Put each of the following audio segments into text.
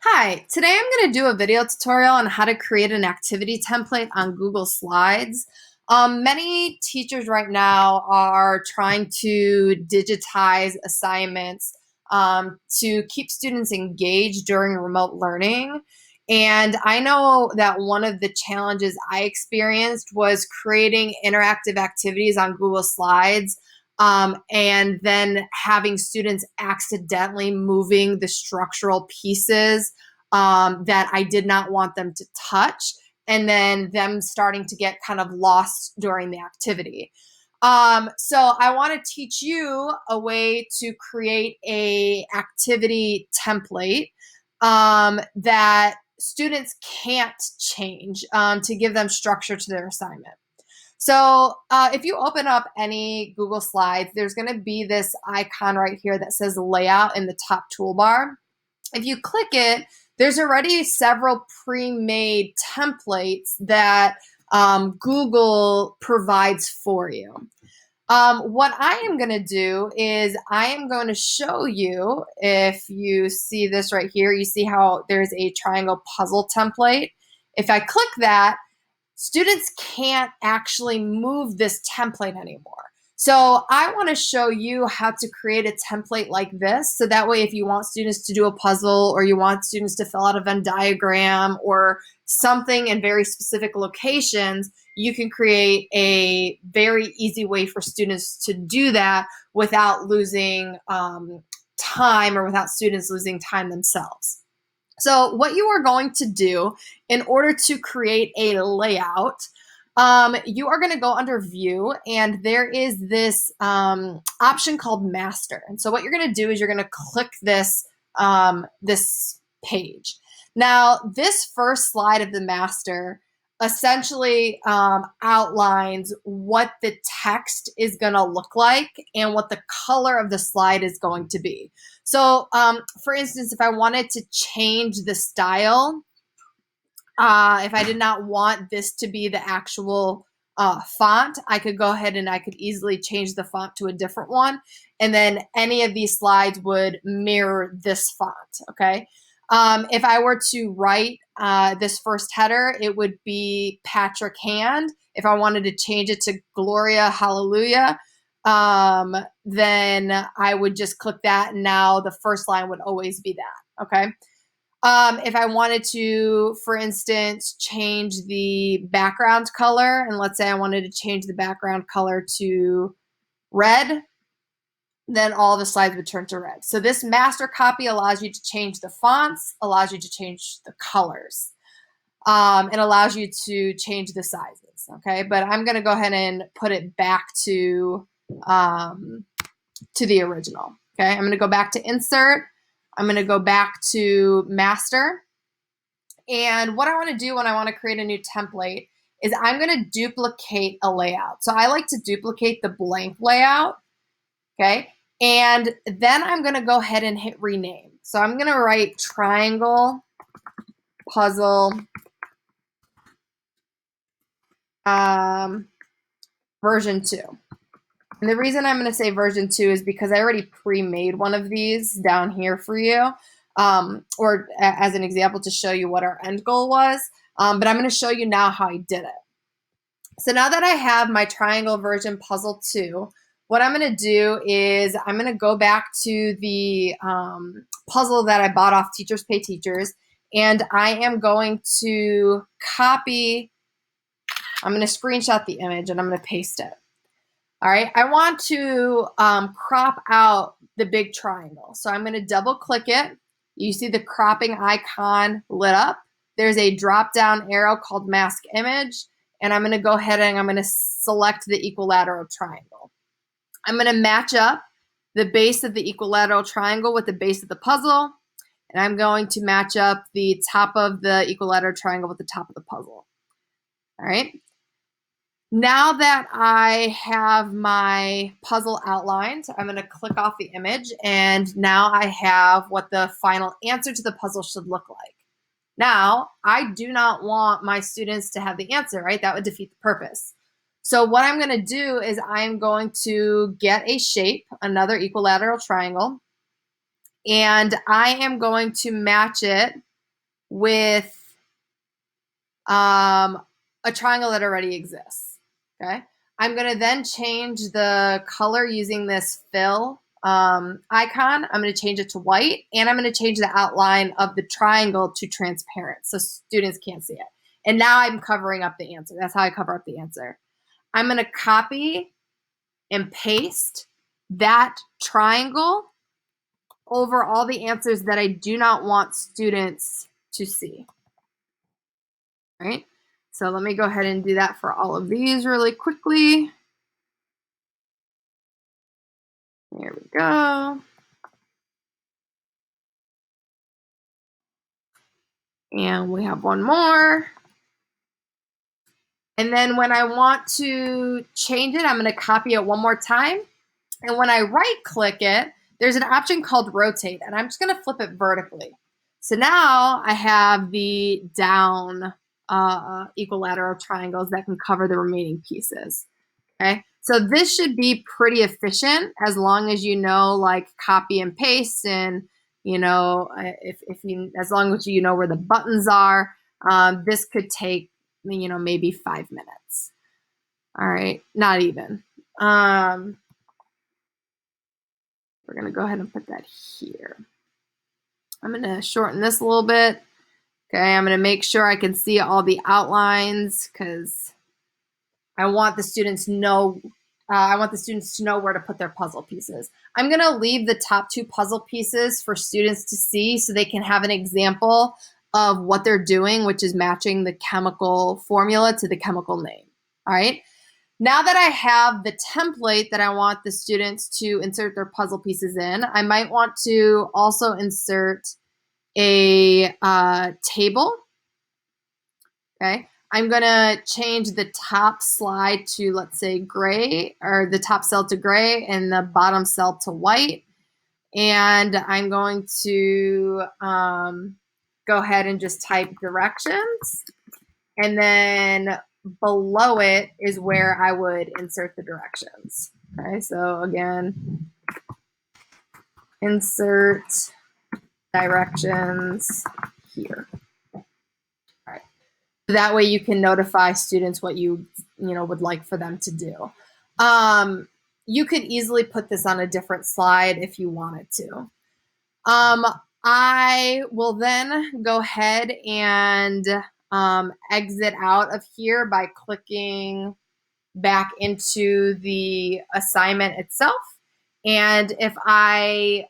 Hi, today I'm going to do a video tutorial on how to create an activity template on Google Slides. Many teachers right now are trying to digitize assignments to keep students engaged during remote learning. And I know that one of the challenges I experienced was creating interactive activities on Google Slides and then having students accidentally moving the structural pieces that I did not want them to touch, and then them starting to get kind of lost during the activity. So I want to teach you a way to create a activity template that students can't change to give them structure to their assignment. So if you open up any Google Slides, there's going to be this icon right here that says layout in the top toolbar. If you click it, there's already several pre-made templates that Google provides for you. What I am going to do is I am going to show you, if you see this right here, you see how there's a triangle puzzle template. If I click that, students can't actually move this template anymore. So I want to show you how to create a template like this. So that way, if you want students to do a puzzle or you want students to fill out a Venn diagram or something in very specific locations, you can create a very easy way for students to do that without losing time or without students losing time themselves. So what you are going to do in order to create a layout, you are going to go under View, and there is this option called Master. And so what you're going to do is you're going to click this page. Now, this first slide of the master essentially outlines what the text is going to look like and what the color of the slide is going to be. So, for instance, if I wanted to change the style, if I did not want this to be the actual font, I could go ahead and I could easily change the font to a different one. And then any of these slides would mirror this font, okay? If I were to write this first header, it would be Patrick Hand. If I wanted to change it to Gloria Hallelujah, then I would just click that, and now the first line would always be that, okay? If I wanted to, for instance, change the background color, and let's say I wanted to change the background color to red, then all the slides would turn to red. So this master copy allows you to change the fonts, allows you to change the colors. It allows you to change the sizes, okay? But I'm going to go ahead and put it back to the original, okay? I'm going to go back to Insert. I'm going to go back to Master. And what I want to do when I want to create a new template is I'm going to duplicate a layout. So I like to duplicate the blank layout, okay? And then I'm going to go ahead and hit rename. So I'm going to write triangle puzzle version 2. And the reason I'm going to say version 2 is because I already pre-made one of these down here for you, or as an example to show you what our end goal was. But I'm going to show you now how I did it. So now that I have my triangle version puzzle 2, what I'm going to do is I'm going to go back to the puzzle that I bought off Teachers Pay Teachers, and I am going to copy, I'm going to screenshot the image and I'm going to paste it. All right, I want to crop out the big triangle. So I'm going to double click it. You see the cropping icon lit up. There's a drop down arrow called mask image. And I'm going to go ahead and I'm going to select the equilateral triangle. I'm going to match up the base of the equilateral triangle with the base of the puzzle. And I'm going to match up the top of the equilateral triangle with the top of the puzzle. All right. Now that I have my puzzle outlined, I'm going to click off the image, and now I have what the final answer to the puzzle should look like. Now, I do not want my students to have the answer, right? That would defeat the purpose. So what I'm going to do is I'm going to get a shape, another equilateral triangle, and I am going to match it with a triangle that already exists. Okay. I'm going to then change the color using this fill icon. I'm going to change it to white, and I'm going to change the outline of the triangle to transparent so students can't see it. And now I'm covering up the answer. That's how I cover up the answer. I'm going to copy and paste that triangle over all the answers that I do not want students to see. All right. So let me go ahead and do that for all of these really quickly. There we go. And we have one more. And then when I want to change it, I'm going to copy it one more time. And when I right click it, there's an option called rotate, and I'm just going to flip it vertically. So now I have the down equilateral triangles that can cover the remaining pieces. Okay, so this should be pretty efficient as long as you know, like, copy and paste, and you know, as long as you know where the buttons are. This could take, you know, maybe 5 minutes. All right, not even. We're gonna go ahead and put that here. I'm gonna shorten this a little bit. Okay, I'm gonna make sure I can see all the outlines because I want the students to know. I want the students to know where to put their puzzle pieces. I'm going to leave the top 2 puzzle pieces for students to see so they can have an example of what they're doing, which is matching the chemical formula to the chemical name. All right. Now that I have the template that I want the students to insert their puzzle pieces in, I might want to also insert a table. Okay. I'm going to change the top slide to, let's say, gray, or the top cell to gray and the bottom cell to white. And I'm going to go ahead and just type directions. And then below it is where I would insert the directions. Okay, so again, insert directions here. That way you can notify students what you would like for them to do. You could easily put this on a different slide if you wanted to. I will then go ahead and exit out of here by clicking back into the assignment itself. And if I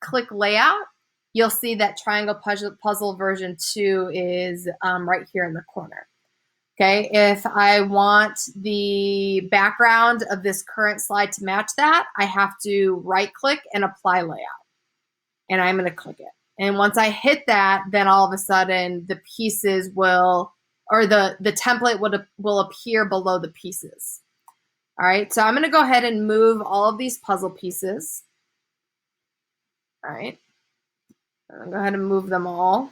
click layout, you'll see that Triangle Puzzle version 2 is right here in the corner. Okay, if I want the background of this current slide to match that, I have to right click and apply layout. And I'm going to click it. And once I hit that, then all of a sudden the pieces will, or the template will appear below the pieces. All right, so I'm going to go ahead and move all of these puzzle pieces. All right. I'll go ahead and move them all.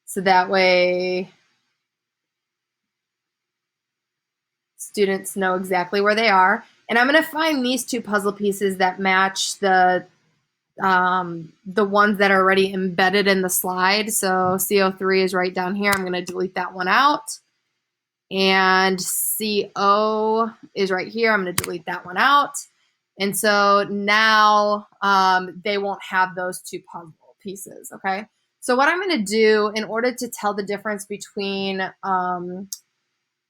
So that way students know exactly where they are. And I'm going to find these 2 puzzle pieces that match the ones that are already embedded in the slide. So CO3 is right down here. I'm going to delete that one out. And CO is right here. I'm going to delete that one out. And so now they won't have those 2 puzzle pieces, okay? So what I'm going to do in order to tell the difference between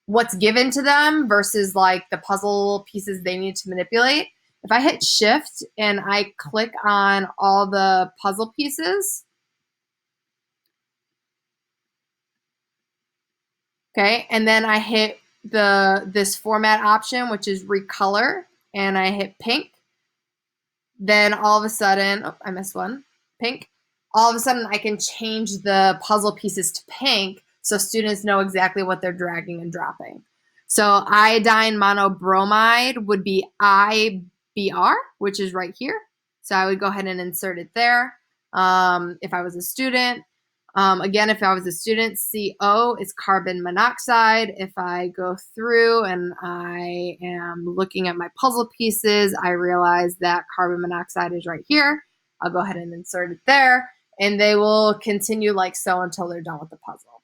what's given to them versus like the puzzle pieces they need to manipulate, if I hit shift and I click on all the puzzle pieces, okay, and then I hit this format option, which is recolor, and I hit pink, then all of a sudden, oh, I missed one, pink. All of a sudden, I can change the puzzle pieces to pink so students know exactly what they're dragging and dropping. So iodine monobromide would be IBR, which is right here. So I would go ahead and insert it there if I was a student. Again, if I was a student, CO is carbon monoxide. If I go through and I am looking at my puzzle pieces, I realize that carbon monoxide is right here. I'll go ahead and insert it there. and they will continue like so until they're done with the puzzle.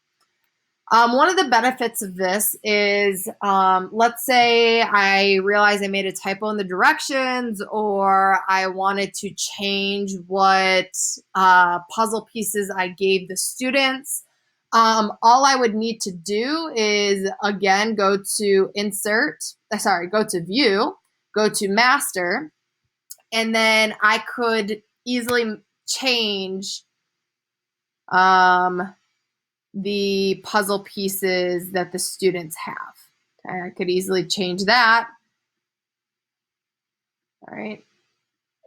One of the benefits of this is, let's say I realize I made a typo in the directions, or I wanted to change what puzzle pieces I gave the students. All I would need to do is, again, go to go to View, go to Master, and then I could easily change the puzzle pieces that the students have. Okay, I could easily change that. All right.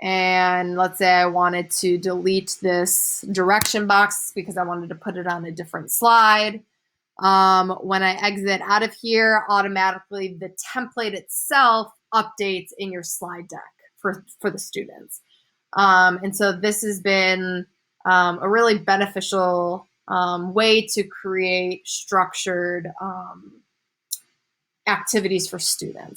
And let's say I wanted to delete this direction box because I wanted to put it on a different slide. When I exit out of here, automatically the template itself updates in your slide deck for the students. And so this has been a really beneficial way to create structured activities for students.